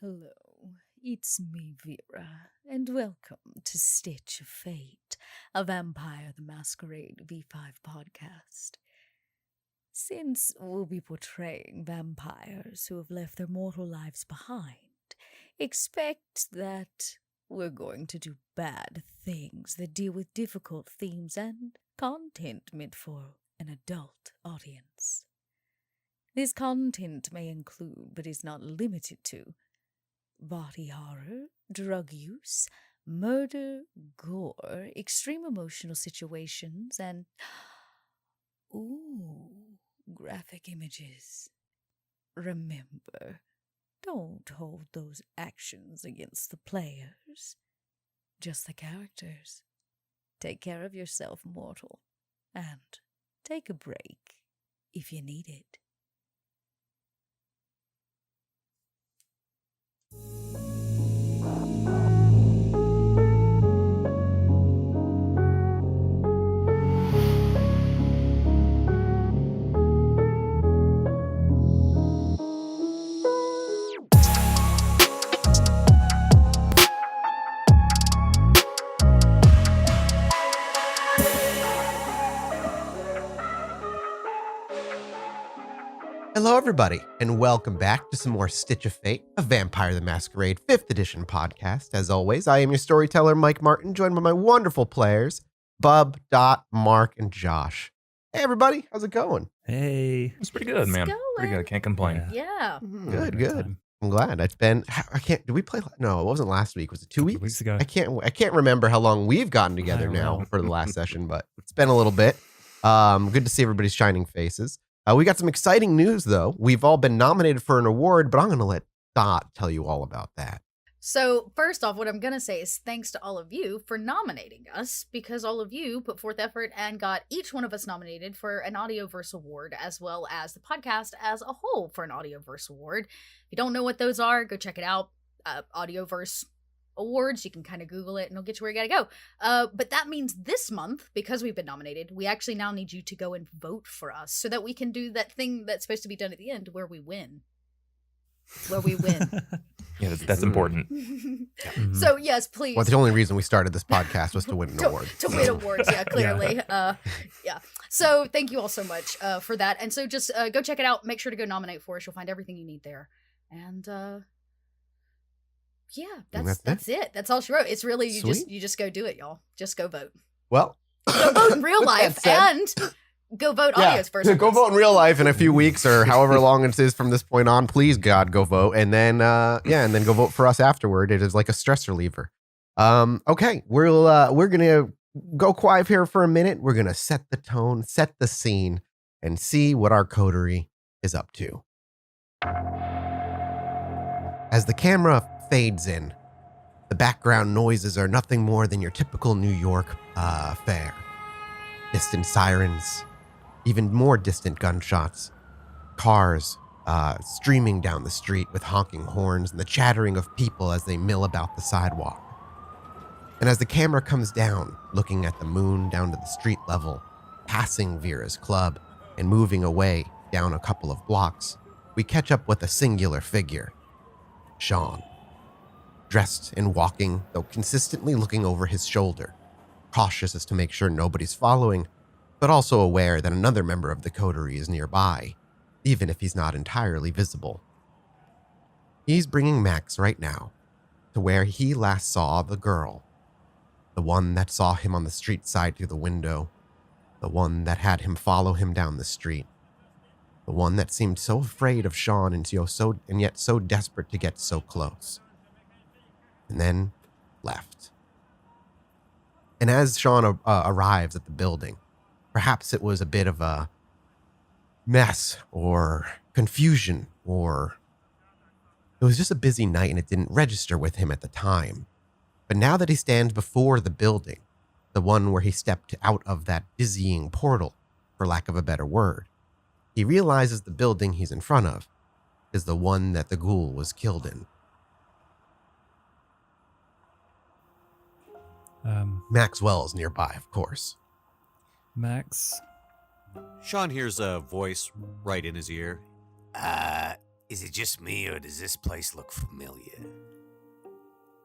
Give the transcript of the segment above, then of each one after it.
Hello, it's me, Vera, and welcome to Stitch of Fate, a Vampire the Masquerade V5 podcast. Since we'll be portraying vampires who have left their mortal lives behind, expect that we're going to do bad things that deal with difficult themes and content meant for an adult audience. This content may include, but is not limited to, body horror, drug use, murder, gore, extreme emotional situations, and graphic images. Remember, don't hold those actions against the players, just the characters. Take care of yourself, mortal, and take a break if you need it. Hello, everybody, and welcome back to some more Stitch of Fate, a Vampire the Masquerade 5th edition podcast. As always, I am your storyteller, Mike Martin, joined by my wonderful players, Bub, Dot, Mark, and Josh. Hey, everybody, how's it going? Hey. It's pretty good, man. Pretty good. Can't complain. Yeah. Good. I'm glad. It's been, did we play? No, it wasn't last week. Was it 2 weeks? Weeks ago. I can't remember how long we've gotten together now for the last session, but it's been a little bit. Good to see everybody's shining faces. We got some exciting news, though. We've all been nominated for an award, but I'm going to let Dot tell you all about that. So first off, what I'm going to say is thanks to all of you for nominating us, because all of you put forth effort and got each one of us nominated for an Audioverse Award, as well as the podcast as a whole for an Audioverse Award. If you don't know what those are, go check it out. Audioverse Awards, you can kind of Google it and it'll get you where you gotta go. But that means this month, because we've been nominated, we actually now need you to go and vote for us so that we can do that thing that's supposed to be done at the end where we win. Yeah, that's important. So yes, please. Well, the only reason we started this podcast was to win an award. To win awards, yeah, clearly. Yeah. So thank you all so much for that. And so just go check it out. Make sure to go nominate for us. You'll find everything you need there. And yeah, that's it. That's all she wrote. It's really you just go do it, y'all. Just go vote. Well, go vote in real life and go vote audios first. Go vote in real life in a few weeks or however long it is from this point on. Please, God, go vote, and then and then go vote for us afterward. It is like a stress reliever. Okay, we're gonna go quiet here for a minute. We're gonna set the tone, set the scene, and see what our coterie is up to. As the camera fades in, the background noises are nothing more than your typical New York fair. Distant sirens, even more distant gunshots, cars streaming down the street with honking horns and the chattering of people as they mill about the sidewalk. And as the camera comes down, looking at the moon down to the street level, passing Vera's club and moving away down a couple of blocks, we catch up with a singular figure, Shaun. Dressed and walking, though consistently looking over his shoulder, cautious as to make sure nobody's following, but also aware that another member of the coterie is nearby, even if he's not entirely visible. He's bringing Max right now to where he last saw the girl, the one that saw him on the street side through the window, the one that had him follow him down the street, the one that seemed so afraid of Shaun and yet so desperate to get so close. And then left. And as Shaun arrives at the building, perhaps it was a bit of a mess or confusion, or it was just a busy night and it didn't register with him at the time. But now that he stands before the building, the one where he stepped out of that dizzying portal, for lack of a better word, he realizes the building he's in front of is the one that the ghoul was killed in. Maxwell's nearby, of course. Max? Shaun hears a voice right in his ear. Is it just me, or does this place look familiar?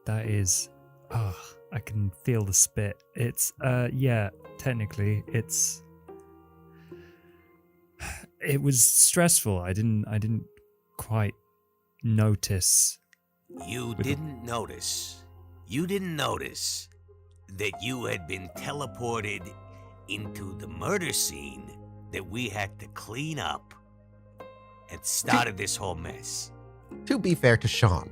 That is... I can feel the spit. It's, yeah, technically, it's... It was stressful. I didn't quite notice. You didn't notice that you had been teleported into the murder scene that we had to clean up and started this whole mess. To be fair to Shaun,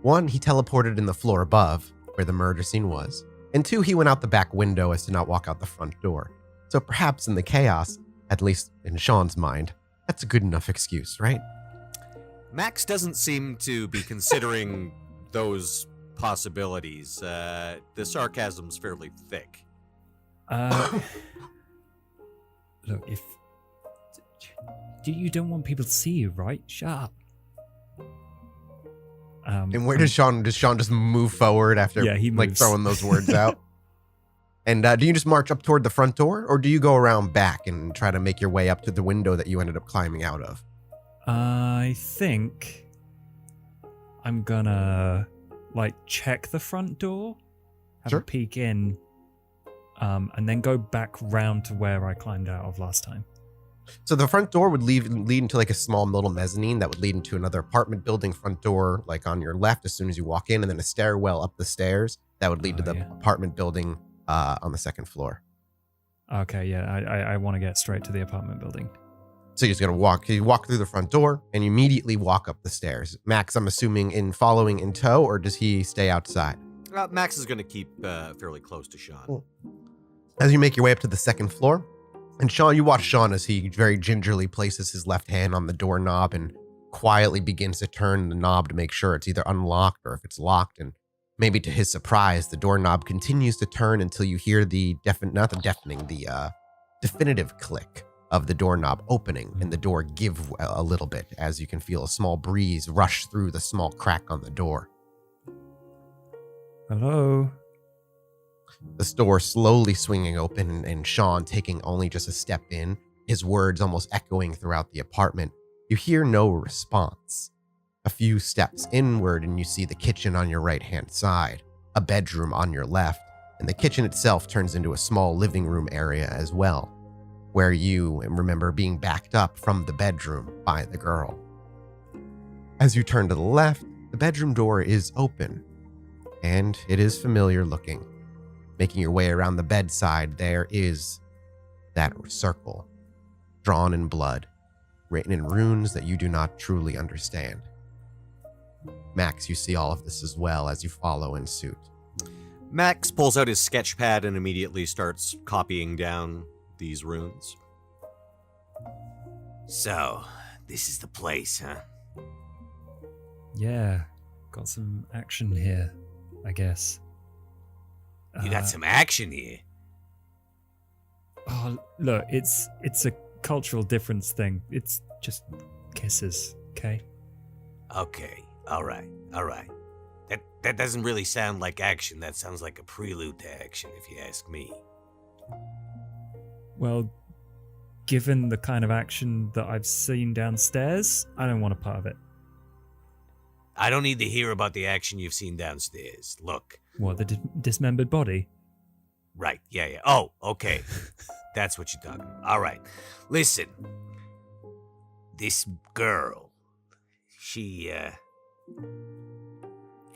1, he teleported in the floor above, where the murder scene was, and 2, he went out the back window as to not walk out the front door. So perhaps in the chaos, at least in Shaun's mind, that's a good enough excuse, right? Max doesn't seem to be considering those possibilities. The sarcasm's fairly thick. Look, if... You don't want people to see you, right? Shut up. And where does Shaun just move forward after he moves. throwing those words out? And do you just march up toward the front door, or do you go around back and try to make your way up to the window that you ended up climbing out of? I think I'm gonna check the front door, have Sure. a peek in, and then go back round to where I climbed out of last time. So the front door would lead into a small little mezzanine that would lead into another apartment building front door, on your left as soon as you walk in, and then a stairwell up the stairs that would lead to the apartment building on the second floor. Okay, yeah, I want to get straight to the apartment building. So you're just gonna walk through the front door and you immediately walk up the stairs. Max, I'm assuming following in tow, or does he stay outside? Max is going to keep fairly close to Shaun. Cool. As you make your way up to the second floor, and Shaun, you watch Shaun as he very gingerly places his left hand on the doorknob and quietly begins to turn the knob to make sure it's either unlocked or if it's locked. And maybe to his surprise, the doorknob continues to turn until you hear the definitive click of the doorknob opening and the door give a little bit as you can feel a small breeze rush through the small crack on the door. Hello? The door slowly swinging open and Shaun taking only just a step in, his words almost echoing throughout the apartment. You hear no response. A few steps inward and you see the kitchen on your right-hand side, a bedroom on your left, and the kitchen itself turns into a small living room area as well, where you remember being backed up from the bedroom by the girl. As you turn to the left, the bedroom door is open, and it is familiar looking. Making your way around the bedside, there is that circle, drawn in blood, written in runes that you do not truly understand. Max, you see all of this as well as you follow in suit. Max pulls out his sketch pad and immediately starts copying down these runes. So, this is the place, huh? Yeah, got some action here, I guess. You got some action here. Oh, look, it's a cultural difference thing. It's just kisses, okay? Okay, all right. That doesn't really sound like action. That sounds like a prelude to action, if you ask me. Well, given the kind of action that I've seen downstairs, I don't want a part of it. I don't need to hear about the action you've seen downstairs. Look. What, the dismembered body? Right, yeah. Oh, okay. That's what you're talking about. All right. Listen. This girl, she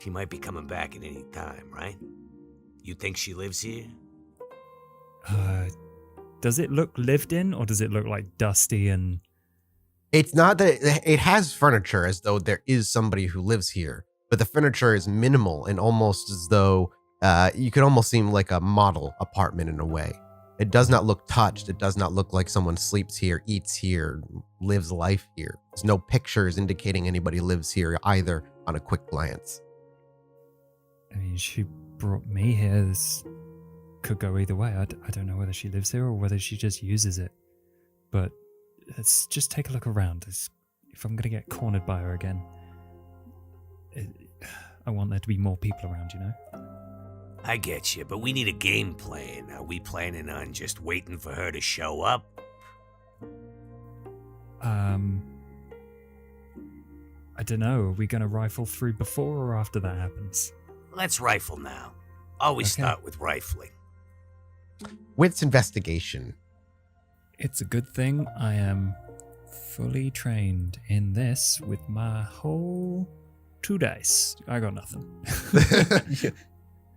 might be coming back at any time, right? You think she lives here? Does it look lived in, or does it look like dusty and... It's not that it has furniture as though there is somebody who lives here, but the furniture is minimal and almost as though you could almost seem like a model apartment in a way. It does not look touched. It does not look like someone sleeps here, eats here, lives life here. There's no pictures indicating anybody lives here either on a quick glance. I mean, she brought me here. This could go either way. I don't know whether she lives here or whether she just uses it. But let's just take a look around. If I'm going to get cornered by her again, I want there to be more people around, you know? I get you, but we need a game plan. Are we planning on just waiting for her to show up? I don't know. Are we going to rifle through before or after that happens? Let's rifle now. Always Okay. start with rifling. Wits investigation. It's a good thing I am fully trained in this with my whole 2 dice. I got nothing.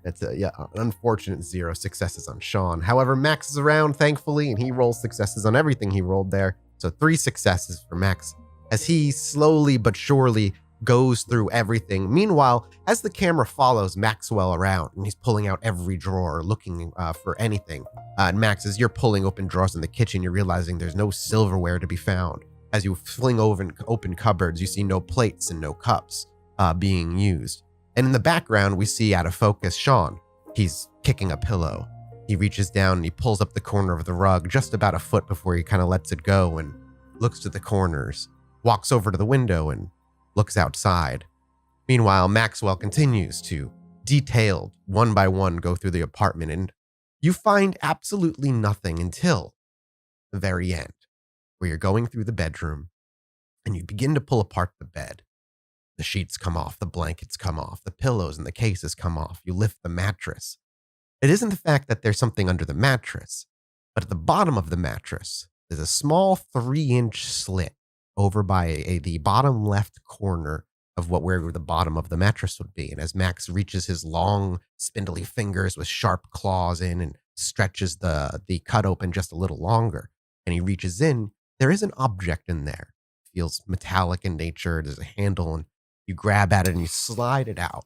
That's an unfortunate 0 successes on Shaun. However, Max is around, thankfully, and he rolls successes on everything he rolled there. So 3 successes for Max as he slowly but surely goes through everything. Meanwhile, as the camera follows Maxwell around and he's pulling out every drawer looking for anything. And Max, as you're pulling open drawers in the kitchen, you're realizing there's no silverware to be found. As you fling over open cupboards, you see no plates and no cups being used. And in the background, we see out of focus Shaun. He's kicking a pillow. He reaches down and he pulls up the corner of the rug just about a foot before he kind of lets it go and looks to the corners, walks over to the window and looks outside. Meanwhile, Maxwell continues to, detailed, one by one, go through the apartment, and you find absolutely nothing until the very end, where you're going through the bedroom and you begin to pull apart the bed. The sheets come off, the blankets come off, the pillows and the cases come off. You lift the mattress. It isn't the fact that there's something under the mattress, but at the bottom of the mattress, there's a small 3-inch slit over by the bottom left corner of where the bottom of the mattress would be. And as Max reaches his long, spindly fingers with sharp claws in and stretches the cut open just a little longer, and he reaches in, there is an object in there. It feels metallic in nature. There's a handle, and you grab at it and you slide it out.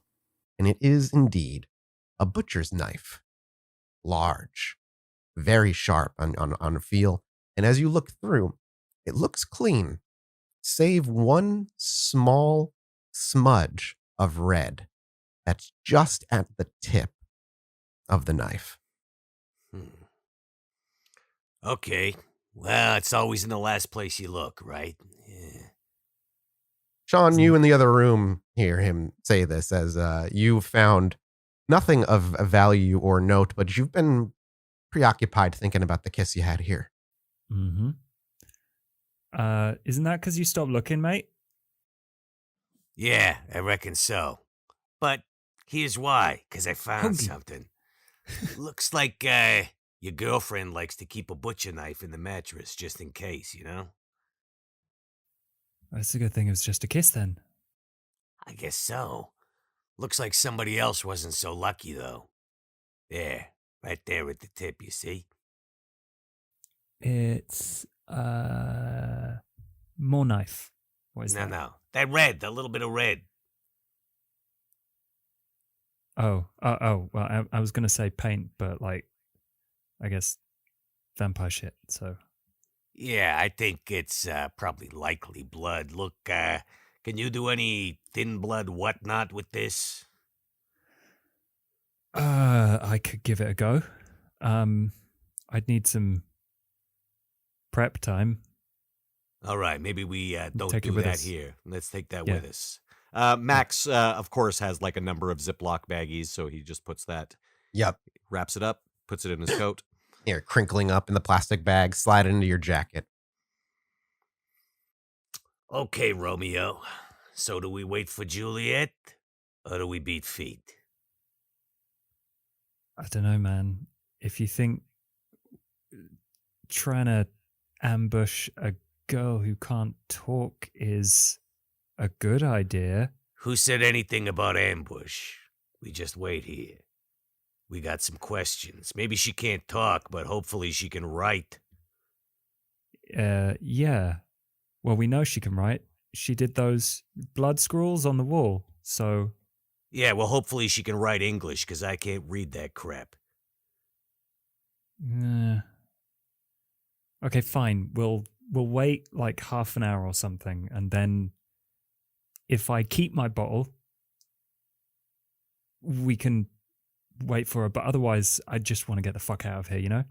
And it is indeed a butcher's knife. Large, very sharp on feel. And as you look through, it looks clean, save one small smudge of red that's just at the tip of the knife. Okay. Well, it's always in the last place you look, right? Yeah. Shaun, you in the other room hear him say this as you found nothing of value or note, but you've been preoccupied thinking about the kiss you had here. Mm-hmm. Isn't that because you stopped looking, mate? Yeah, I reckon so. But here's why, because I found Hungry. something. Looks like your girlfriend likes to keep a butcher knife in the mattress just in case, you know? That's a good thing it was just a kiss then. I guess so. Looks like somebody else wasn't so lucky, though. There, right there at the tip, you see? It's more knife. What is that? No. That red, that little bit of red. Oh. Well, I was gonna say paint, but like, I guess vampire shit. So Yeah, I think it's probably likely blood. Look, can you do any thin blood whatnot with this? I could give it a go. I'd need some prep time. All right, maybe we don't Take it do with that us. here. Let's take that Yeah. with us. Max, of course, has like a number of Ziploc baggies, so he just puts that, Yep. wraps it up, puts it in his coat. Here, crinkling up in the plastic bag, slide it into your jacket. Okay, Romeo. So do we wait for Juliet, or do we beat feet? I don't know, man. If you think trying to ambush a girl who can't talk is a good idea, Who said anything about ambush? We just wait here. We got some questions. Maybe she can't talk, but hopefully she can write. yeah. Well, we know she can write. She did those blood scrawls on the wall, so Yeah, well, hopefully she can write English, because I can't read that crap. okay, fine. We'll wait like half an hour or something, and then if I keep my bottle, we can wait for her. But otherwise, I just want to get the fuck out of here, you know?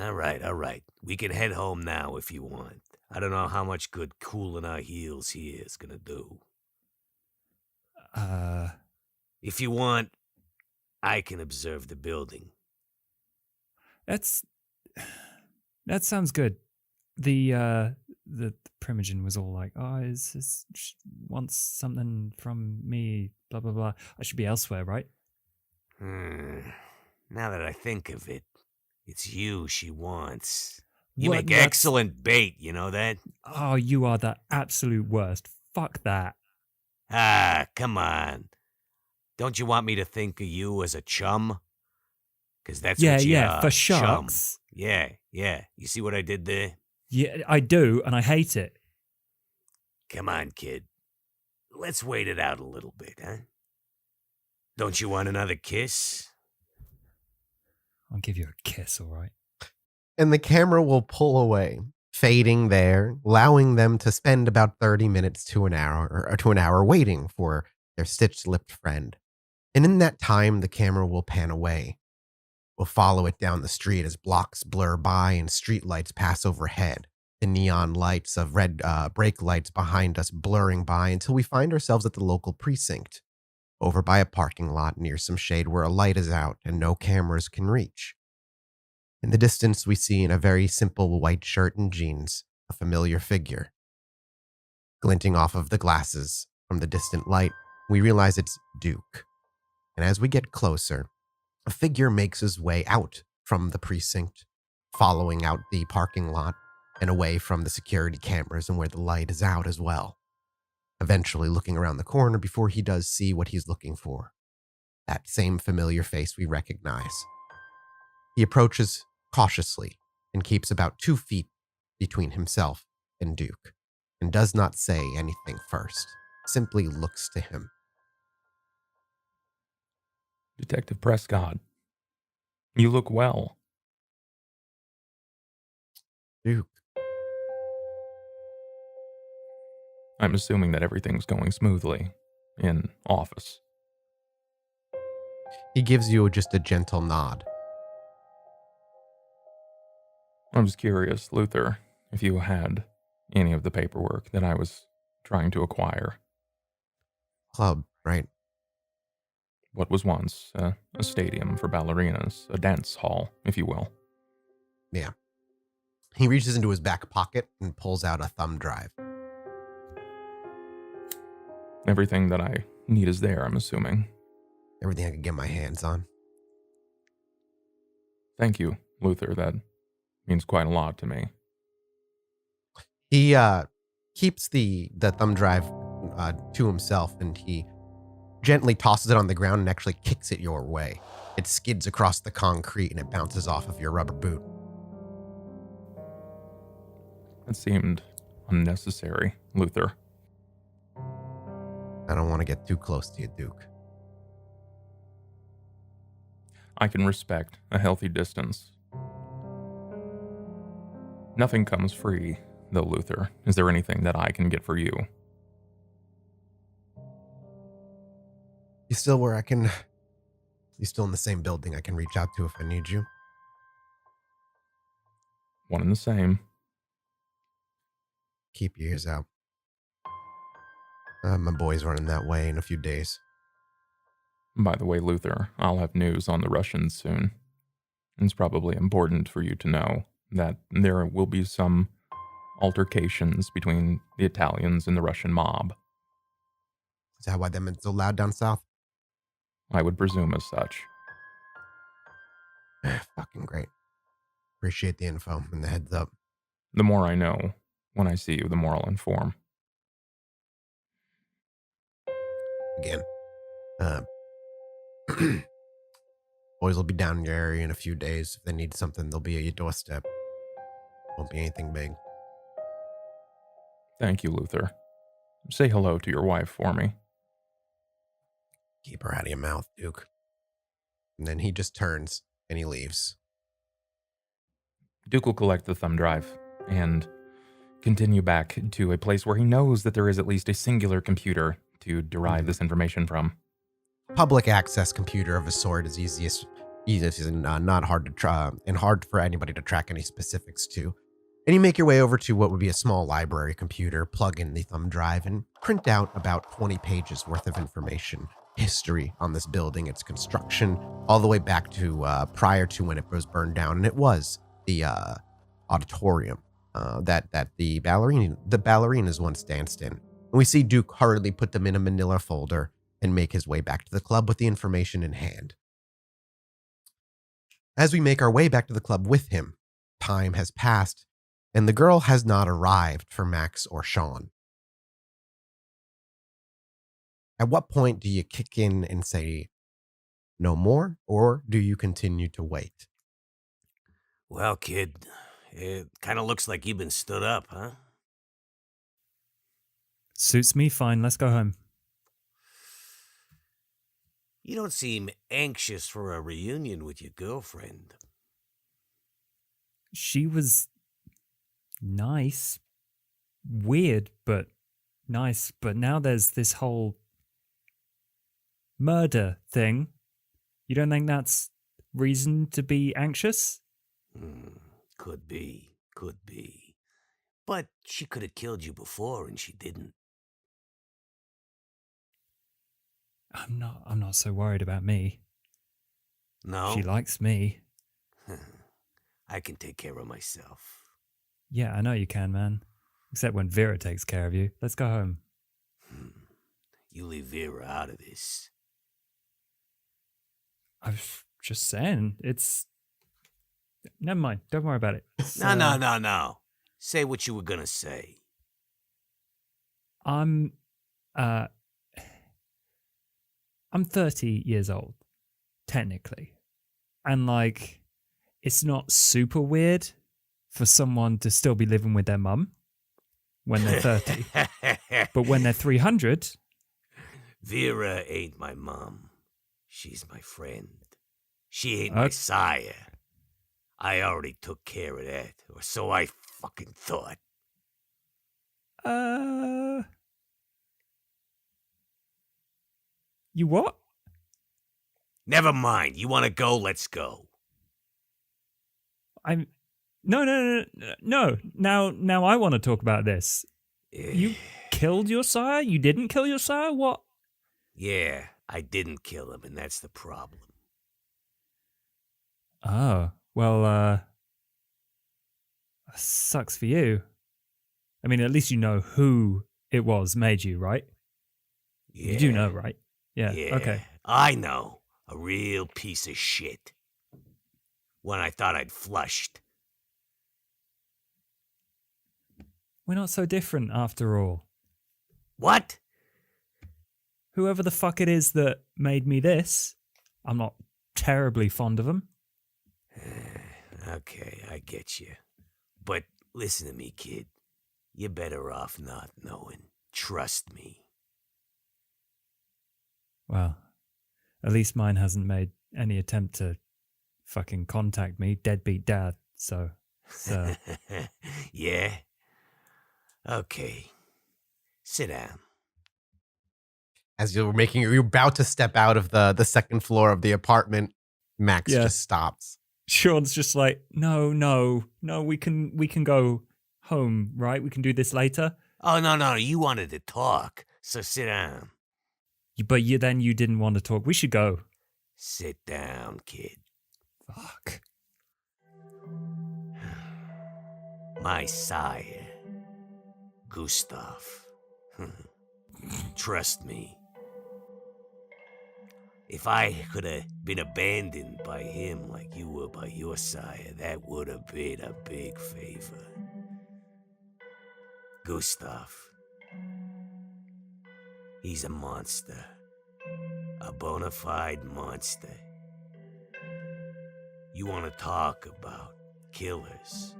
All right. We can head home now if you want. I don't know how much good cooling our heels here is gonna do. If you want, I can observe the building. That sounds good. The Primogen was all like, "Oh, is wants something from me, blah, blah, blah. I should be elsewhere, right? Now that I think of it, it's you she wants. You What? make That's- excellent bait, you know that? Oh, you are the absolute worst. Fuck that. Ah, come on. Don't you want me to think of you as a chum? Because that's Yeah, what you yeah, are, for chum. sharks. Yeah. You see what I did there? Yeah, I do, and I hate it. Come on, kid. Let's wait it out a little bit, huh? Don't you want another kiss? I'll give you a kiss, all right? And the camera will pull away, fading there, allowing them to spend about 30 minutes to an hour waiting for their stitched-lipped friend. And in that time, the camera will pan away. We'll follow it down the street as blocks blur by and street lights pass overhead. The neon lights of red brake lights behind us blurring by until we find ourselves at the local precinct, over by a parking lot near some shade where a light is out and no cameras can reach. In the distance, we see in a very simple white shirt and jeans a familiar figure. Glinting off of the glasses from the distant light, we realize it's Duke. And as we get closer, a figure makes his way out from the precinct, following out the parking lot and away from the security cameras and where the light is out as well. Eventually looking around the corner before he does see what he's looking for. That same familiar face we recognize. He approaches cautiously and keeps about 2 feet between himself and Duke, and does not say anything first, simply looks to him. Detective Prescott, you look well. Duke. I'm assuming that everything's going smoothly in office. He gives you just a gentle nod. I was curious, Luther, if you had any of the paperwork that I was trying to acquire. Club, right? What was once a stadium for ballerinas, a dance hall, if you will. Yeah. He reaches into his back pocket and pulls out a thumb drive. Everything that I need is there, I'm assuming. Everything I can get my hands on. Thank you, Luther. That means quite a lot to me. He keeps the thumb drive to himself, and he gently tosses it on the ground and actually kicks it your way. It skids across the concrete and it bounces off of your rubber boot. That seemed unnecessary, Luther. I don't want to get too close to you, Duke. I can respect a healthy distance. Nothing comes free, though, Luther. Is there anything that I can get for you? You still where I can... You still in the same building I can reach out to if I need you? One and the same. Keep your ears out. My boy's running that way in a few days. By the way, Luther, I'll have news on the Russians soon. It's probably important for you to know that there will be some altercations between the Italians and the Russian mob. Is that why they've been so loud down south? I would presume as such. Fucking great. Appreciate the info and the heads up. The more I know, when I see you, the more I'll inform. Again. Boys will be down in your area in a few days. If they need something, they'll be at your doorstep. Won't be anything big. Thank you, Luther. Say hello to your wife for me. Keep her out of your mouth, Duke. And then he just turns and he leaves. Duke will collect the thumb drive and continue back to a place where he knows that there is at least a singular computer to derive this information from. Public access computer of a sort is easiest and not hard to try and hard for anybody to track any specifics to. And you make your way over to what would be a small library computer, plug in the thumb drive, and print out about 20 pages worth of information. History on this building, its construction, all the way back to prior to when it was burned down. And it was the auditorium that the ballerinas once danced in and we see Duke hurriedly put them in a manila folder and make his way back to the club with the information in hand. As we make our way back to the club with him, time has passed, and the girl has not arrived for Max or Shaun. At what point do you kick in and say no more, or do you continue to wait? Well, kid, it kind of looks like you've been stood up, huh? Suits me fine. Let's go home. You don't seem anxious for a reunion with your girlfriend. She was nice. Weird, but nice. But now there's this whole murder thing. You don't think that's reason to be anxious? Could be. But she could have killed you before, and she didn't. I'm not so worried about me. No? She likes me. I can take care of myself. Yeah, I know you can, man. Except when Vera takes care of you. Let's go home. You leave Vera out of this. I was just saying, it's... Never mind. Don't worry about it. No. Say what you were gonna say. I'm 30 years old, technically. And, like, it's not super weird for someone to still be living with their mum when they're 30. But when they're 300... Vera ain't my mom. She's my friend. She ain't my sire. I already took care of that, or so I fucking thought. You what? Never mind. You want to go? Let's go. No. Now I want to talk about this. You killed your sire? You didn't kill your sire? What? Yeah, I didn't kill him, and that's the problem. Oh, well, sucks for you. I mean, at least you know who it was made you, right? Yeah. You do know, right? Yeah, okay. I know. A real piece of shit. One I thought I'd flushed. We're not so different after all. What? Whoever the fuck it is that made me this, I'm not terribly fond of him. Okay, I get you. But listen to me, kid. You're better off not knowing. Trust me. Well, at least mine hasn't made any attempt to fucking contact me, deadbeat dad, so... Yeah? Okay. Sit down. As you're about to step out of the second floor of the apartment, Max just stops. Sean's just like, no, we can go home, right? We can do this later. Oh, no, you wanted to talk, so sit down. But then you didn't want to talk. We should go. Sit down, kid. Fuck. My sire, Gustav. Trust me. If I could have been abandoned by him like you were by your sire, that would have been a big favor. Gustav. He's a monster. A bona fide monster. You want to talk about killers.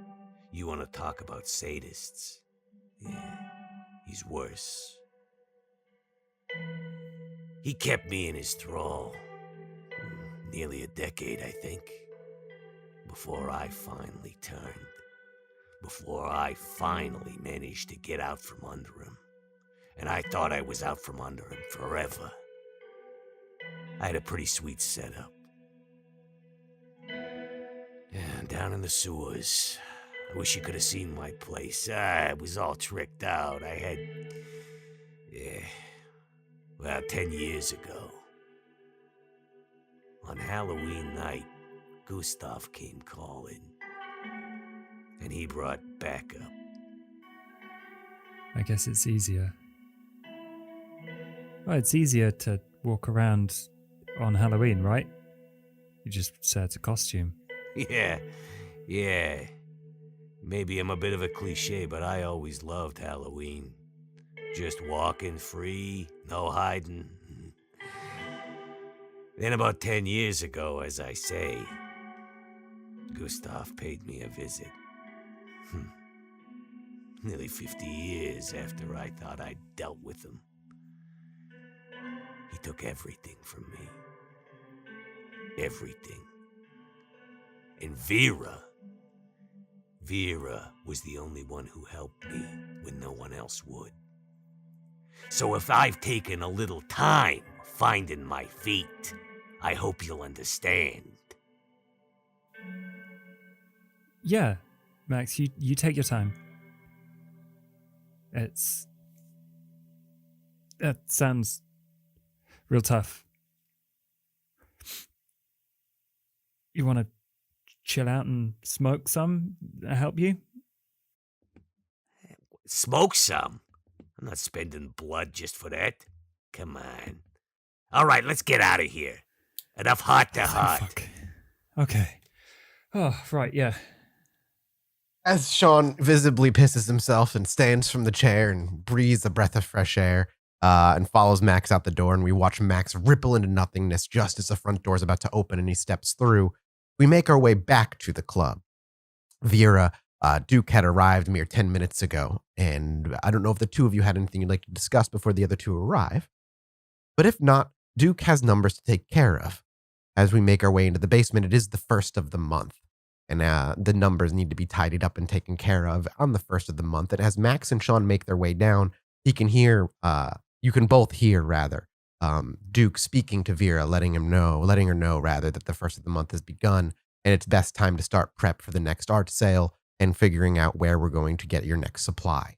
You want to talk about sadists. Yeah, he's worse. He kept me in his thrall. Nearly a decade, I think. Before I finally turned. Before I finally managed to get out from under him. And I thought I was out from under him forever. I had a pretty sweet setup. And down in the sewers. I wish you could have seen my place. It was all tricked out. I had... Well, 10 years ago. On Halloween night, Gustav came calling. And he brought backup. I guess it's easier Well, it's easier to walk around on Halloween, right? You just say it's a costume. Yeah. Maybe I'm a bit of a cliche, but I always loved Halloween. Just walking free, no hiding. Then about 10 years ago, as I say, Gustav paid me a visit. Nearly 50 years after I thought I'd dealt with him. He took everything from me. Everything. And Vera was the only one who helped me when no one else would. So if I've taken a little time finding my feet, I hope you'll understand. Yeah, Max, you take your time. That sounds real tough. You want to chill out and smoke some? Help you? Smoke some? I'm not spending blood just for that. Come on. All right, let's get out of here. Enough heart to heart. Fuck. Okay. Oh, right, yeah. As Shaun visibly pisses himself and stands from the chair and breathes a breath of fresh air and follows Max out the door, and we watch Max ripple into nothingness just as the front door is about to open and he steps through, we make our way back to the club. Vera, Duke had arrived mere 10 minutes ago, and I don't know if the two of you had anything you'd like to discuss before the other two arrive, but if not, Duke has numbers to take care of. As we make our way into the basement, it is the first of the month. And the numbers need to be tidied up and taken care of on the first of the month. And as Max and Shaun make their way down, you can both hear, Duke speaking to Vera, letting her know, that the first of the month has begun, and it's best time to start prep for the next art sale and figuring out where we're going to get your next supply.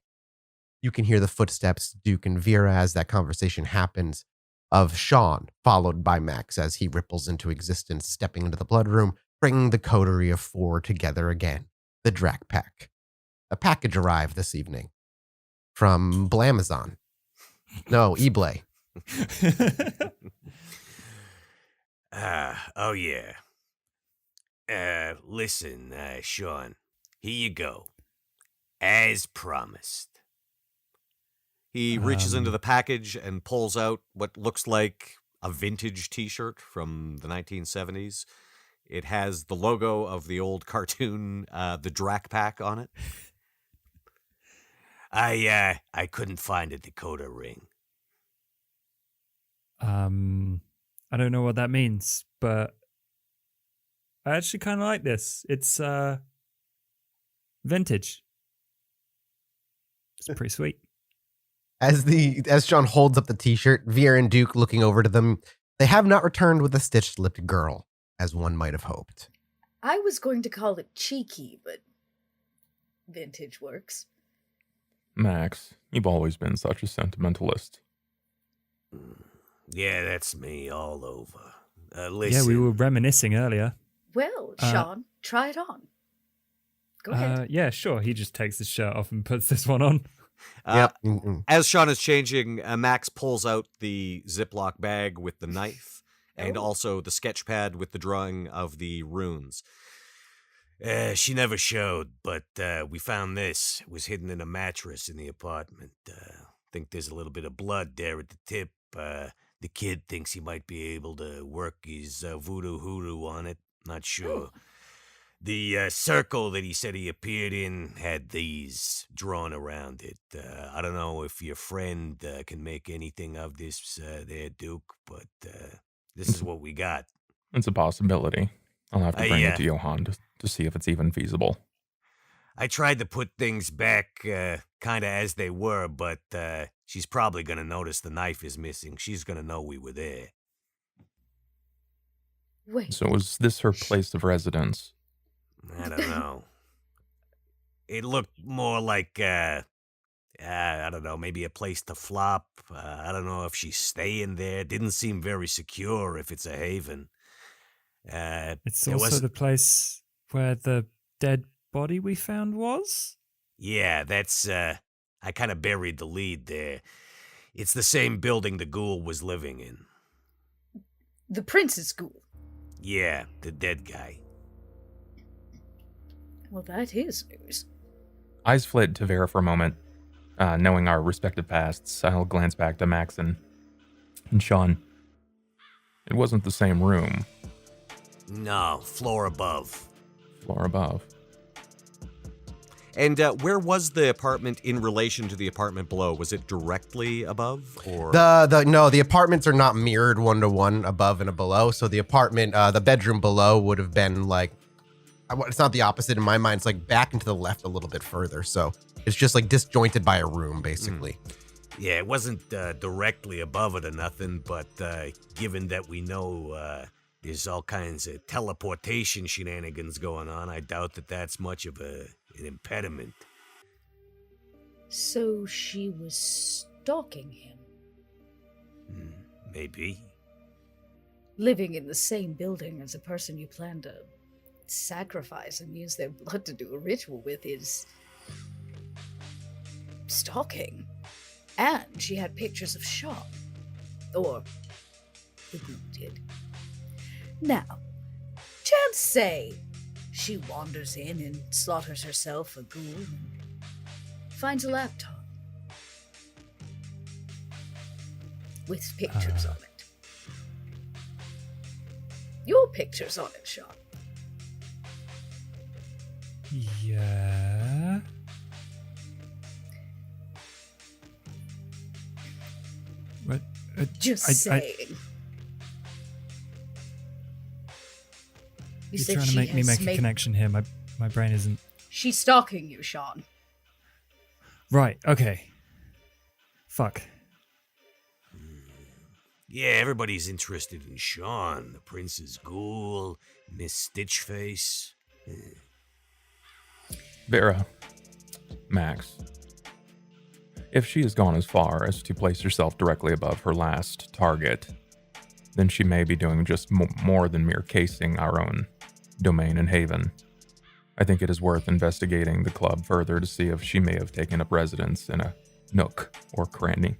You can hear the footsteps, Duke and Vera, as that conversation happens, of Shaun, followed by Max as he ripples into existence, stepping into the blood room, bringing the coterie of 4 together again, the Drac Pack. A package arrived this evening from Blamazon. No, Eblay. Oh yeah. Listen, Shaun, here you go. As promised. He reaches into the package and pulls out what looks like a vintage t-shirt from the 1970s. It has the logo of the old cartoon, the Drac Pack, on it. I couldn't find a Dakota ring. I don't know what that means, but I actually kind of like this. It's vintage. It's pretty sweet. As Shaun holds up the t-shirt, Vera and Duke looking over to them, they have not returned with a stitched-lipped girl, as one might have hoped. I was going to call it cheeky, but vintage works. Max, you've always been such a sentimentalist. Yeah, that's me all over. Listen. Yeah, we were reminiscing earlier. Well, Shaun, try it on. Go ahead. Yeah, sure. He just takes his shirt off and puts this one on. Yep. As Shaun is changing, Max pulls out the Ziploc bag with the knife and also the sketch pad with the drawing of the runes. She never showed, but we found this. It was hidden in a mattress in the apartment. Think there's a little bit of blood there at the tip. The kid thinks he might be able to work his voodoo hoodoo on it. Not sure. The circle that he said he appeared in had these drawn around it. I don't know if your friend can make anything of this there, Duke, but this is what we got. It's a possibility. I'll have to bring it to Johan to see if it's even feasible. I tried to put things back kind of as they were, but she's probably going to notice the knife is missing. She's going to know we were there. Wait. So is this her place of residence? I don't know. It looked more like, I don't know, maybe a place to flop. I don't know if she's staying there. Didn't seem very secure if it's a haven. It's also the place where the dead body we found was? Yeah, that's, I kind of buried the lead there. It's the same building the ghoul was living in. The prince's ghoul. Yeah, the dead guy. Well, that is news. Eyes flit to Vera for a moment. Knowing our respective pasts, I'll glance back to Max and Shaun. It wasn't the same room. No, floor above. Floor above. And where was the apartment in relation to the apartment below? Was it directly above, or The apartments are not mirrored 1-to-1 above and below. So the apartment, the bedroom below would have been like, it's not the opposite in my mind. It's like back and to the left a little bit further. So it's just like disjointed by a room, basically. Yeah, it wasn't directly above it or nothing, but given that we know there's all kinds of teleportation shenanigans going on, I doubt that that's much of an impediment. So she was stalking him. Maybe. Living in the same building as a person you plan to sacrifice and use their blood to do a ritual with is stalking. And she had pictures of Shaun. Or the ghoul did. Now, chance say she wanders in and slaughters herself a ghoul and finds a laptop with pictures on it. Your pictures on it, Shaun. Yeah. What? Just saying. You're trying to make me make a connection here. My brain isn't. She's stalking you, Shaun. Right, okay. Fuck. Yeah, everybody's interested in Shaun, the prince's ghoul, Miss Stitchface. Vera. Max. If she has gone as far as to place herself directly above her last target, then she may be doing just more than mere casing our own domain and haven. I think it is worth investigating the club further to see if she may have taken up residence in a nook or cranny.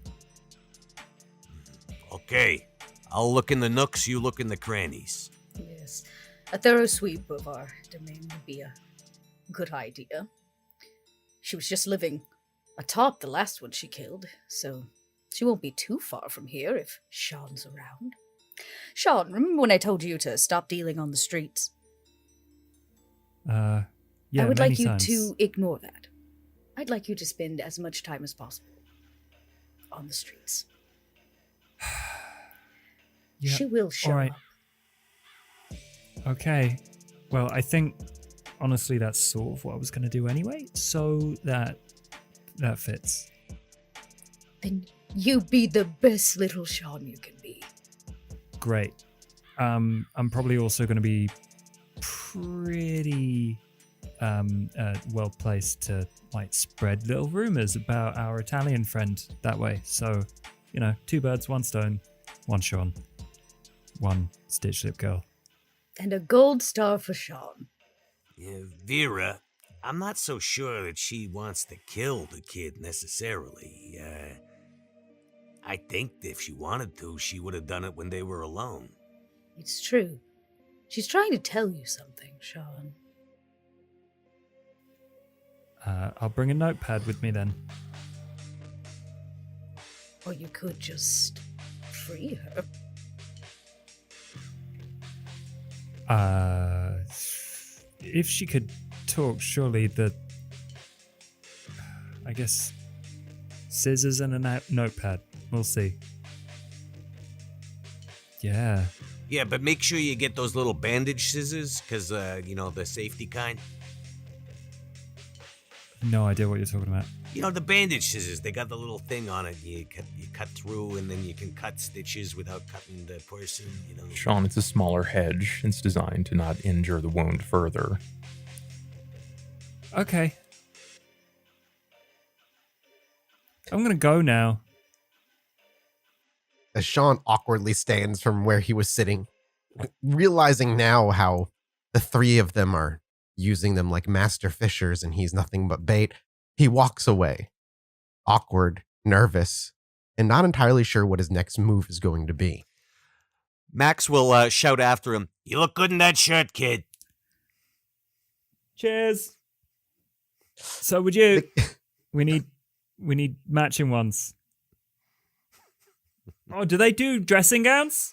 Okay, I'll look in the nooks, you look in the crannies. Yes. A thorough sweep of our domain would be a good idea. She was just living atop the last one she killed, so she won't be too far from here if Shaun's around. Shaun, remember when I told you to stop dealing on the streets? Yeah, I would like many you times. to ignore that. I'd like you to spend as much time as possible on the streets. Yeah, She will show alright. up. Okay. Well, I think, honestly, that's sort of what I was going to do anyway, so that fits. Then you be the best little Shaun you can be. Great. I'm probably also going to be pretty well placed to like spread little rumors about our Italian friend that way. So, 2 birds, 1 stone, 1 Shaun, 1 Stitch Lip Girl. And a gold star for Shaun. Vera, I'm not so sure that she wants to kill the kid necessarily. I think if she wanted to, she would have done it when they were alone. It's true. She's trying to tell you something, Shaun. I'll bring a notepad with me then. Or you could just free her. If she could talk, surely I guess scissors and a notepad. We'll see. Yeah. Yeah, but make sure you get those little bandage scissors, because, the safety kind. No idea what you're talking about. The bandage scissors, they got the little thing on it. You cut through, and then you can cut stitches without cutting the person, Shaun, it's a smaller hedge. It's designed to not injure the wound further. Okay. I'm gonna go now. As Shaun awkwardly stands from where he was sitting, realizing now how the 3 of them are using them like master fishers and he's nothing but bait, he walks away, awkward, nervous, and not entirely sure what his next move is going to be. Max will shout after him. You look good in that shirt, kid. Cheers. So would you? We need matching ones. Oh, do they do dressing gowns?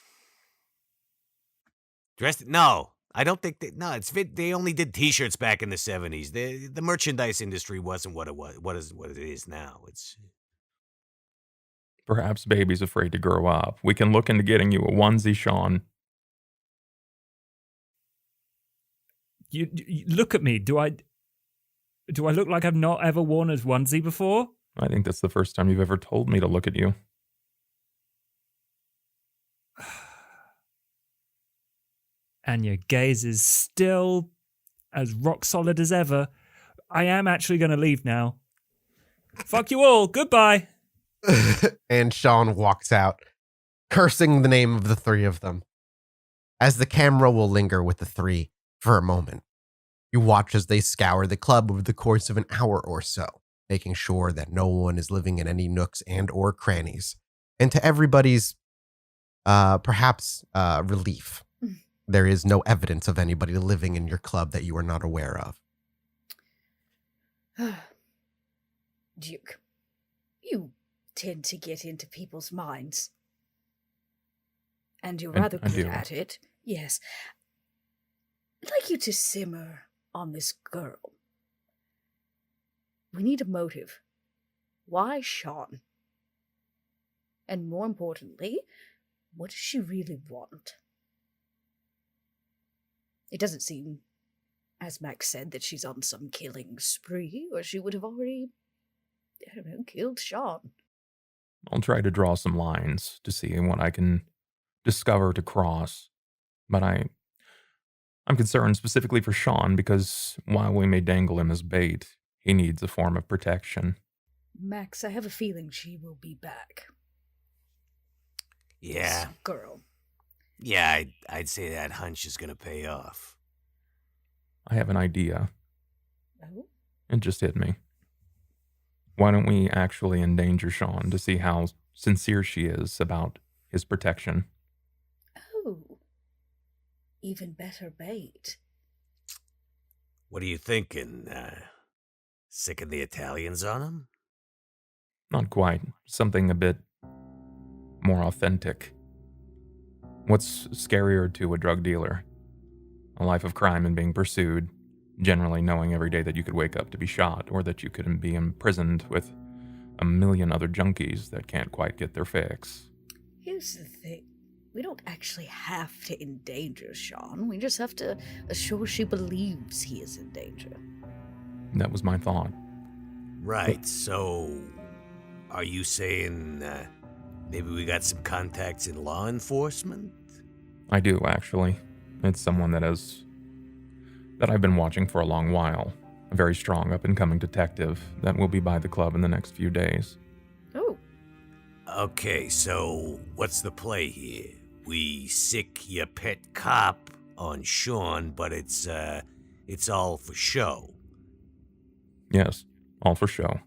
Dressed? No, I don't think they. No, they only did T-shirts back in the 70s. The merchandise industry wasn't what it was. What it is now. It's Perhaps baby's afraid to grow up. We can look into getting you a onesie, Shaun. You look at me. Do I look like I've not ever worn a onesie before? I think that's the first time you've ever told me to look at you. And your gaze is still as rock solid as ever. I am actually going to leave now. Fuck you all. Goodbye. And Shaun walks out, cursing the name of the three of them. As the camera will linger with the three for a moment, you watch as they scour the club over the course of an hour or so, making sure that no one is living in any nooks and or crannies. And to everybody's, relief, there is no evidence of anybody living in your club that you are not aware of. Duke, you tend to get into people's minds. And you're rather I good do. at it. Yes. I'd like you to simmer on this girl. We need a motive. Why Shaun? And more importantly, what does she really want? It doesn't seem, as Max said, that she's on some killing spree, or she would have already, killed Shaun. I'll try to draw some lines to see what I can discover to cross. But I'm concerned specifically for Shaun because while we may dangle him as bait, he needs a form of protection. Max, I have a feeling she will be back. yeah, This girl. yeah. I'd say that hunch is gonna pay off. I have an idea. Oh? It just hit me. Why don't we actually endanger Shaun to see how sincere she is about his protection? Oh. Even better bait. What are you thinking? Sicken the Italians on him? Not quite. Something a bit more authentic. What's scarier to a drug dealer? A life of crime and being pursued, generally knowing every day that you could wake up to be shot or that you could be imprisoned with a million other junkies that can't quite get their fix. Here's the thing. We don't actually have to endanger Shaun. We just have to assure she believes he is in danger. That was my thought. Right. So, are you saying maybe we got some contacts in law enforcement? I do, actually. It's someone that I've been watching for a long while. A very strong up-and-coming detective that will be by the club in the next few days. Oh. Okay, so what's the play here? We sick your pet cop on Shaun, but it's all for show. Yes, all for show.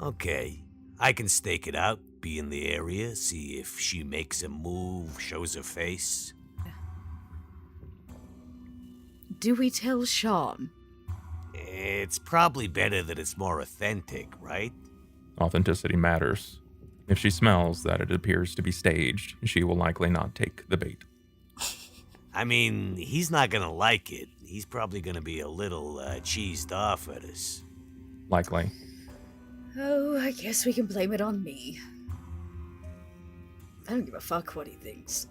Okay, I can stake it out, be in the area, see if she makes a move, shows her face. Do we tell Shaun? It's probably better that it's more authentic, right? Authenticity matters. If she smells that it appears to be staged, she will likely not take the bait. I mean, he's not gonna like it. He's probably gonna be a little cheesed off at us. Likely. Oh, I guess we can blame it on me. I don't give a fuck what he thinks.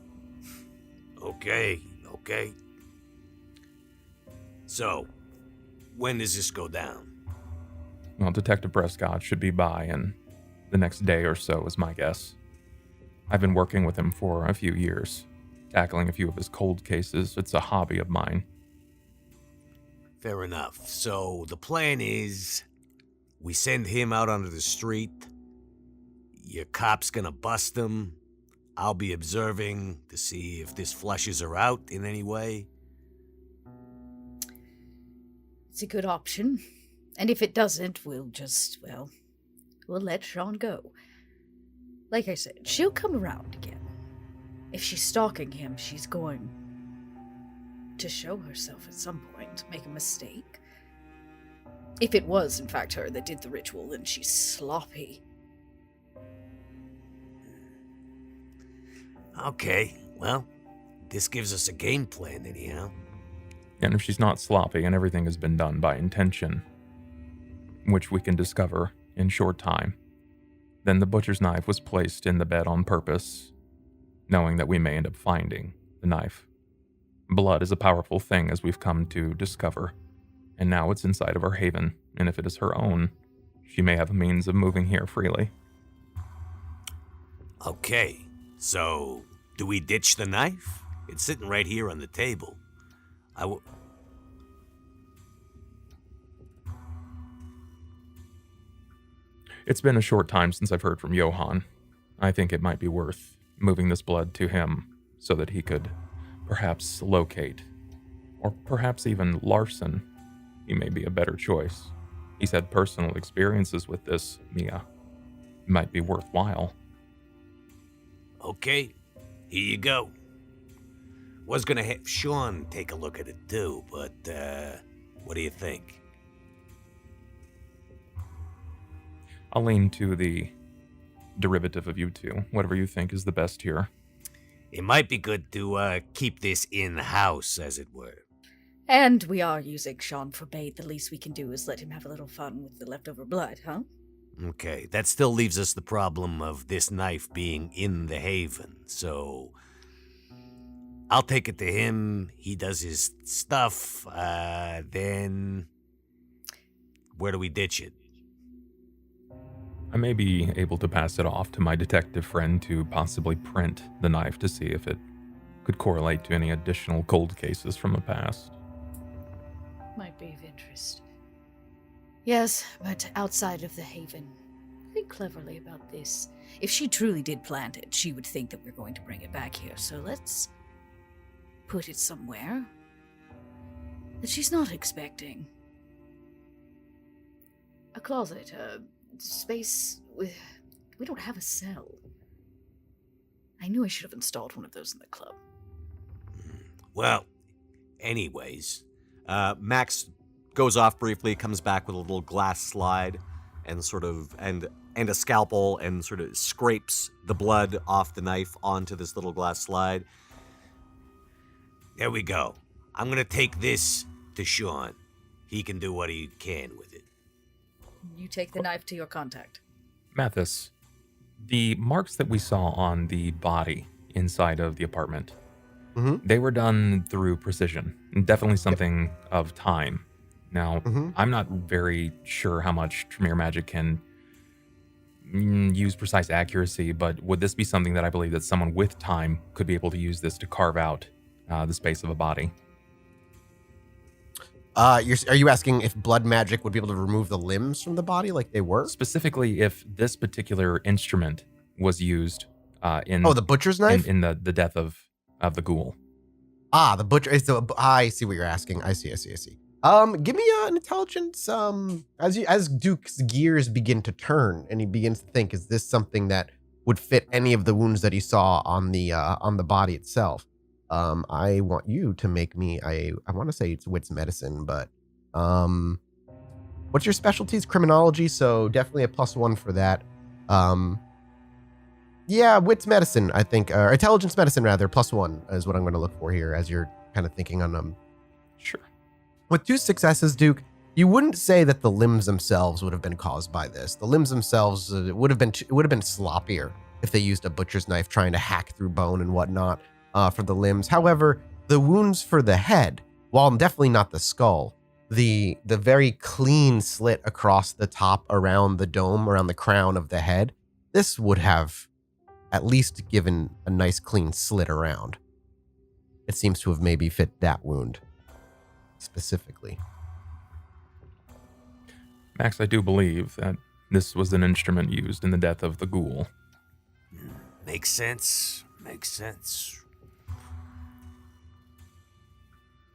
Okay. So, when does this go down? Well, Detective Prescott should be by in the next day or so, is my guess. I've been working with him for a few years, tackling a few of his cold cases. It's a hobby of mine. Fair enough. So, the plan is we send him out onto the street. Your cop's gonna bust him. I'll be observing to see if this flushes her out in any way. It's a good option. And if it doesn't, we'll let Shaun go. Like I said, she'll come around again. If she's stalking him, she's going to show herself at some point, make a mistake. If it was, in fact, her that did the ritual, then she's sloppy. Okay, well, this gives us a game plan anyhow. And if she's not sloppy and everything has been done by intention, which we can discover in short time, then the butcher's knife was placed in the bed on purpose, knowing that we may end up finding the knife. Blood is a powerful thing, as we've come to discover, and now it's inside of our haven, and if it is her own, she may have a means of moving here freely. Okay, so do we ditch the knife? It's sitting right here on the table. It's been a short time since I've heard from Johann. I think it might be worth moving this blood to him so that he could perhaps locate, or perhaps even larcen. He may be a better choice. He's had personal experiences with this, Mia. It might be worthwhile. Okay, here you go. Was gonna have Shaun take a look at it too, but, what do you think? I'll lean to the derivative of you two, whatever you think is the best here. It might be good to, keep this in-house, as it were. And we are using Shaun for bait. The least we can do is let him have a little fun with the leftover blood, huh? Okay, that still leaves us the problem of this knife being in the haven, so I'll take it to him, he does his stuff, then where do we ditch it? I may be able to pass it off to my detective friend to possibly print the knife to see if it could correlate to any additional cold cases from the past. Might be of interest. Yes, but outside of the haven. Think cleverly about this. If she truly did plant it, she would think that we're going to bring it back here, so let's put it somewhere that she's not expecting. A closet, a space with... We don't have a cell. I knew I should have installed one of those in the club. Well, anyways, Max goes off briefly, comes back with a little glass slide and and a scalpel, and sort of scrapes the blood off the knife onto this little glass slide. There we go. I'm gonna take this to Shaun. He can do what he can with it. You take the knife to your contact. Mathas, the marks that we saw on the body inside of the apartment, they were done through precision. Definitely something of time. Now, I'm not very sure how much Tremere magic can use precise accuracy, but would this be something that I believe that someone with time could be able to use this to carve out the space of a body? Are you asking if blood magic would be able to remove the limbs from the body like they were? Specifically, if this particular instrument was used in... Oh, the butcher's knife? In the death of the ghoul. Ah, the butcher. I see what you're asking. I see. Give me an intelligence. As Duke's gears begin to turn and he begins to think, is this something that would fit any of the wounds that he saw on the body itself? I want you to make me. I want to say it's wits medicine, but what's your specialties? Criminology. So definitely a +1 for that. Yeah, wits medicine, I think, or intelligence medicine rather, +1 is what I'm going to look for here as you're kind of thinking on them. Sure. With 2 successes, Duke, you wouldn't say that the limbs themselves would have been caused by this. The limbs themselves would have been sloppier if they used a butcher's knife trying to hack through bone and whatnot for the limbs. However, the wounds for the head, while definitely not the skull, the very clean slit across the top around the dome, around the crown of the head, this would have at least given a nice clean slit around. It seems to have maybe fit that wound specifically. Max, I do believe that this was an instrument used in the death of the ghoul. Makes sense.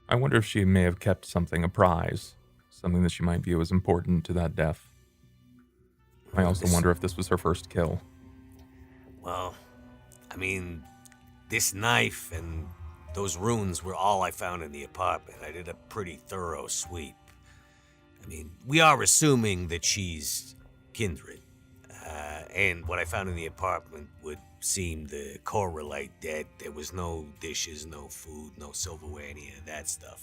I wonder if she may have kept something a prize, something that she might view as important to that death. I also wonder if this was her first kill. Well, I mean, this knife and those runes were all I found in the apartment. I did a pretty thorough sweep. I mean, we are assuming that she's kindred. And what I found in the apartment would seem to correlate that there was no dishes, no food, no silverware, any of that stuff.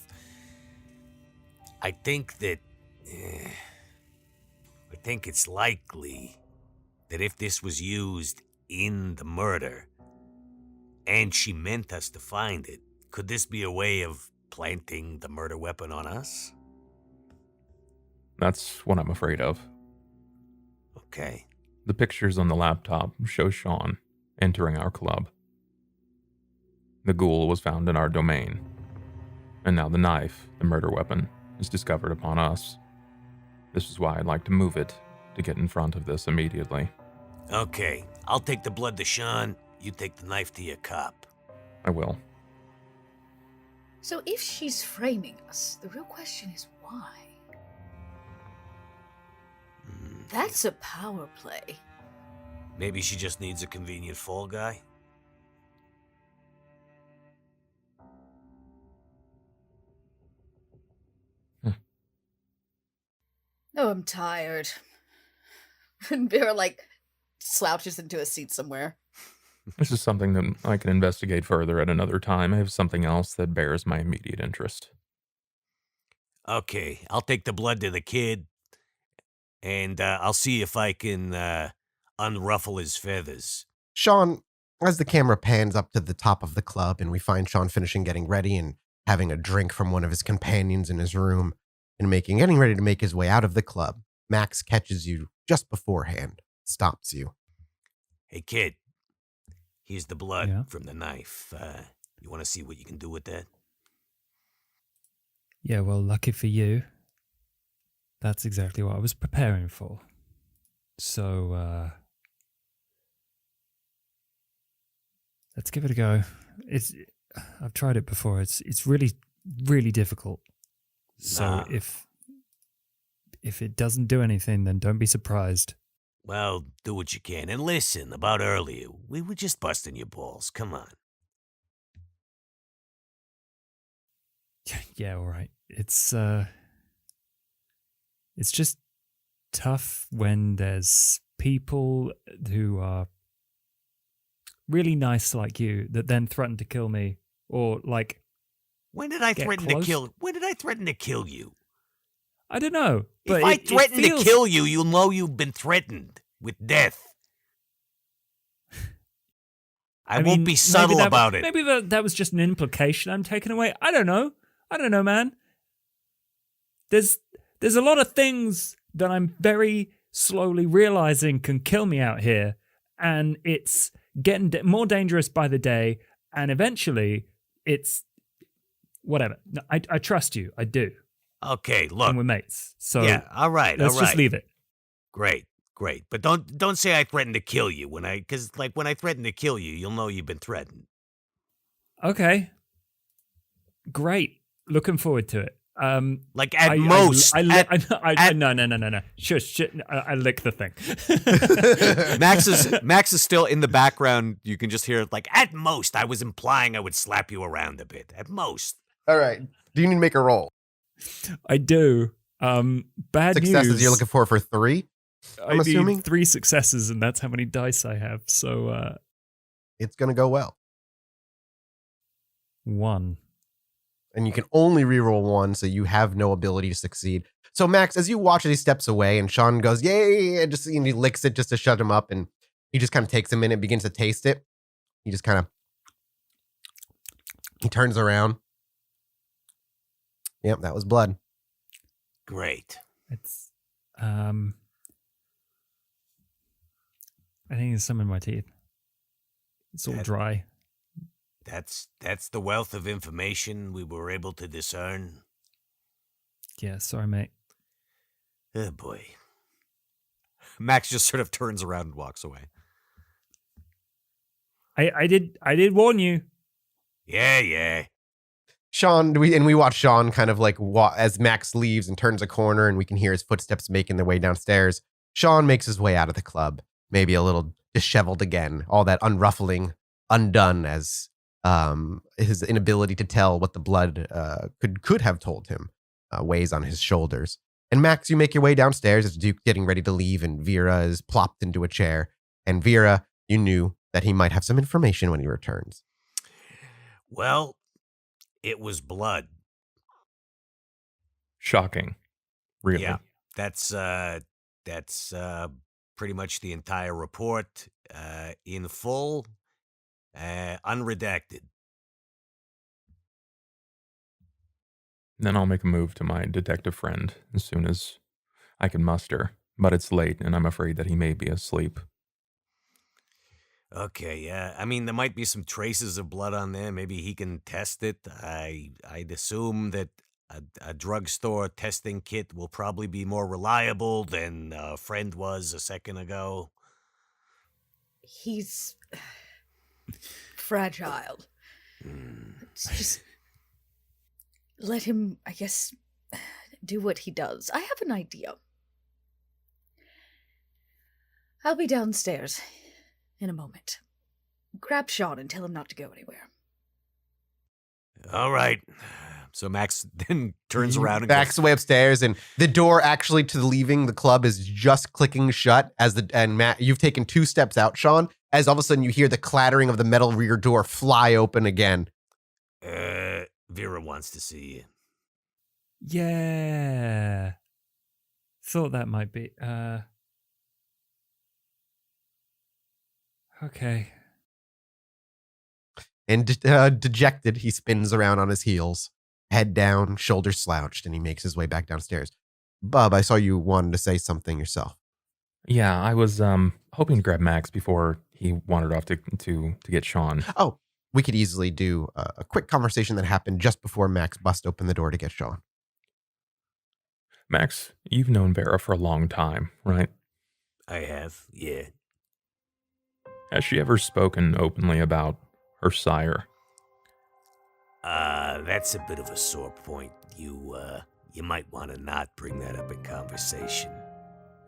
I think it's likely that if this was used in the murder, and she meant us to find it, could this be a way of planting the murder weapon on us? That's what I'm afraid of. Okay. The pictures on the laptop show Shaun entering our club. The ghoul was found in our domain, and now the knife, the murder weapon, is discovered upon us. This is why I'd like to move it to get in front of this immediately. Okay, I'll take the blood to Shaun, you take the knife to your cop. I will. So if she's framing us, the real question is why? That's a power play. Maybe she just needs a convenient fall guy? Oh, I'm tired. And Bear, slouches into a seat somewhere. This is something that I can investigate further at another time. I have something else that bears my immediate interest. Okay, I'll take the blood to the kid, and I'll see if I can unruffle his feathers. Shaun, as the camera pans up to the top of the club and we find Shaun finishing getting ready and having a drink from one of his companions in his room and getting ready to make his way out of the club, Max catches you just beforehand, stops you. Hey, kid, here's the blood Yeah? from the knife. You want to see what you can do with that? Yeah, well, lucky for you. That's exactly what I was preparing for. So, let's give it a go. I've tried it before. It's really, really difficult. So Nah. if it doesn't do anything, then don't be surprised. Well, do what you can. And listen, about earlier, we were just busting your balls. Come on. Yeah, all right. It's just tough when there's people who are really nice like you that then threaten to kill me or When did I Get threaten close. to kill? When did I threaten to kill you? I don't know. But If I it threaten feels- to kill you, you'll know you've been threatened with death. I won't mean, be subtle about it. Maybe that was just an implication I'm taking away. I don't know, man. There's a lot of things that I'm very slowly realizing can kill me out here, and it's getting more dangerous by the day, and eventually it's whatever. No, I trust you. I do. Okay, look. And we're mates. So Yeah, all right, let's all right. just leave it. Great. But don't say I threatened to kill you because when I threaten to kill you, you'll know you've been threatened. Okay. Great. Looking forward to it. At most. No. Shush. I lick the thing. Max is still in the background. You can just hear at most. I was implying I would slap you around a bit. At most. All right. Do you need to make a roll? I do. Bad Successes news. you're looking for 3? I'm I assuming? need 3 successes, and that's how many dice I have. So, It's going to go well. 1. And you can only reroll 1, so you have no ability to succeed. So, Max, as you watch it, he steps away, and Shaun goes, yay, and he licks it just to shut him up, and he just kind of takes a minute and begins to taste it. He just kind of, he turns around. Yep, that was blood. Great. It's, I think there's some in my teeth. It's all dry. That's the wealth of information we were able to discern. Yeah, sorry, mate. Oh, boy. Max just sort of turns around and walks away. I did warn you. Yeah. Shaun, we watch Shaun kind of as Max leaves and turns a corner, and we can hear his footsteps making their way downstairs. Shaun makes his way out of the club, maybe a little disheveled again, all that unruffling undone as his inability to tell what the blood could have told him weighs on his shoulders. And Max, you make your way downstairs as Duke getting ready to leave, and Vera is plopped into a chair. And Vera, you knew that he might have some information when he returns. Well, it was blood. Shocking. Really. Yeah, that's pretty much the entire report in full, unredacted. Then I'll make a move to my detective friend as soon as I can muster. But it's late, and I'm afraid that he may be asleep. Okay, I mean, there might be some traces of blood on there. Maybe he can test it. I'd assume that a drugstore testing kit will probably be more reliable than a friend was a second ago. He's fragile. It's just let him, I guess, do what he does. I have an idea. I'll be downstairs in a moment. Grab Shaun and tell him not to go anywhere. All right. So Max then turns around and backs away upstairs, and the door actually to leaving the club is just clicking shut and Matt, you've taken 2 steps out, Shaun, as all of a sudden you hear the clattering of the metal rear door fly open again. Vera wants to see you. Yeah. Thought that might be. Okay. And dejected, he spins around on his heels, head down, shoulders slouched, and he makes his way back downstairs. Bub, I saw you wanted to say something yourself. Yeah, I was hoping to grab Max before he wandered off to get Shaun. Oh, we could easily do a quick conversation that happened just before Max bust open the door to get Shaun. Max, you've known Vera for a long time, right? I have, yeah. Has she ever spoken openly about her sire? That's a bit of a sore point. You might want to not bring that up in conversation.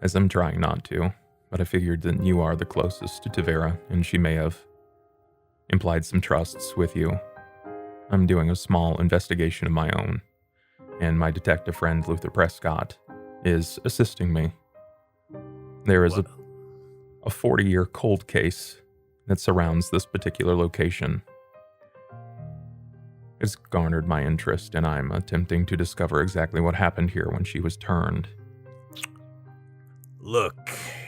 As I'm trying not to, but I figured that you are the closest to Vera, and she may have implied some trusts with you. I'm doing a small investigation of my own, and my detective friend Luther Prescott is assisting me. There is a 40-year cold case that surrounds this particular location. It's garnered my interest, and I'm attempting to discover exactly what happened here when she was turned. Look,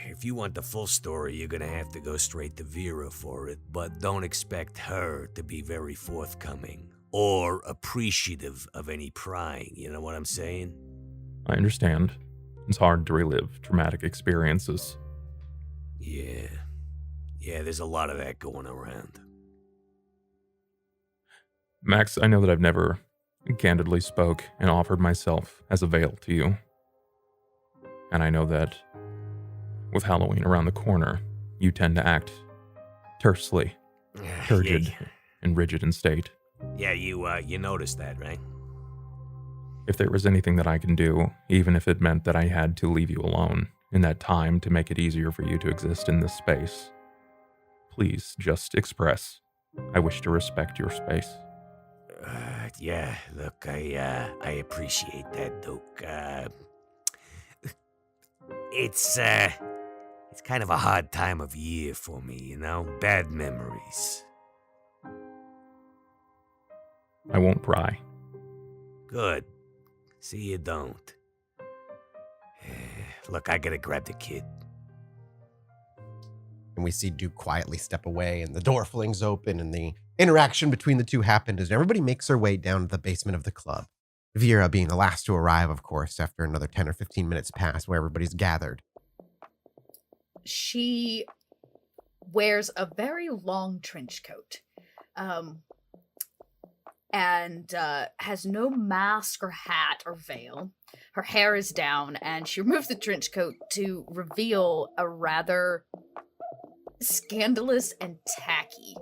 if you want the full story, you're gonna have to go straight to Vera for it, but don't expect her to be very forthcoming or appreciative of any prying, you know what I'm saying? I understand. It's hard to relive traumatic experiences. Yeah, there's a lot of that going around. Max, I know that I've never candidly spoke and offered myself as a veil to you. And I know that with Halloween around the corner, you tend to act tersely, turgid, and rigid in state. Yeah, you noticed that, right? If there was anything that I can do, even if it meant that I had to leave you alone in that time to make it easier for you to exist in this space, please just express. I wish to respect your space. Yeah, look, I appreciate that, Duke. It's kind of a hard time of year for me, you know? Bad memories. I won't pry. Good. See, you don't. Look, I gotta grab the kid. And we see Duke quietly step away, and the door flings open, and the interaction between the two happened as everybody makes their way down to the basement of the club. Vera being the last to arrive, of course, after another 10 or 15 minutes pass where everybody's gathered. She wears a very long trench coat. And has no mask or hat or veil. Her hair is down, and she removes the trench coat to reveal a rather scandalous and tacky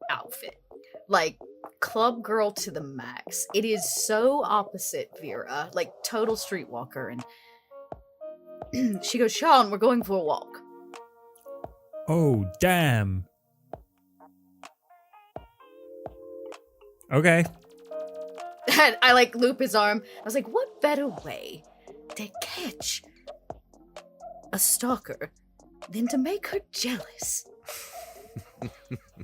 outfit. Like, club girl to the max. It is so opposite Vera, like total streetwalker. And she goes, Shaun, we're going for a walk. Oh, damn. Okay. And I like loop his arm. I was like, what better way to catch a stalker than to make her jealous?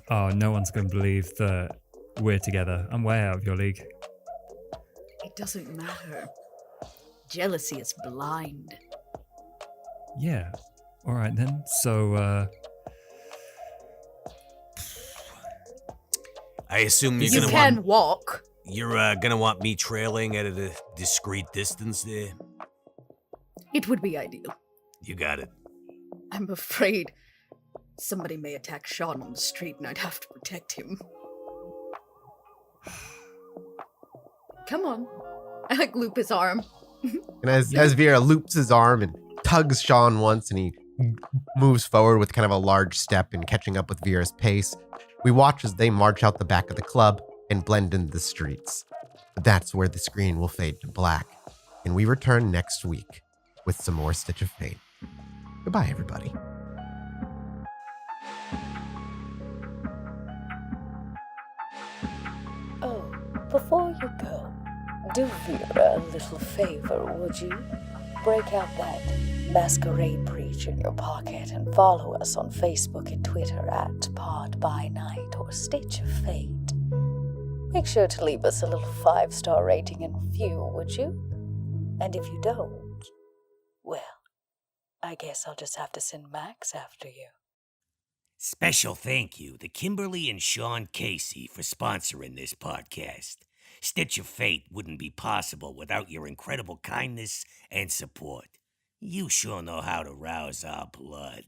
Oh, no one's going to believe that we're together. I'm way out of your league. It doesn't matter. Jealousy is blind. Yeah. All right, then. So, I assume you're You gonna can want walk. you're gonna want me trailing at a discreet distance there. It would be ideal. You got it. I'm afraid somebody may attack Shaun on the street and I'd have to protect him. Come on. I like loop his arm. And as Vera loops his arm and tugs Shaun once, and he moves forward with kind of a large step and catching up with Vera's pace, we watch as they march out the back of the club and blend into the streets. That's where the screen will fade to black, and we return next week with some more Stitch of Fate. Goodbye, everybody. Oh, before you go, do Vera a little favor, would you? Break out that Masquerade breach in your pocket and follow us on Facebook and Twitter at Pod by Night or Stitch of Fate. Make sure to leave us a little 5-star rating and review, would you? And if you don't, well, I guess I'll just have to send Max after you. Special thank you to Kimberly and Sean Casey for sponsoring this podcast. Stitch of Fate wouldn't be possible without your incredible kindness and support. You sure know how to rouse our blood.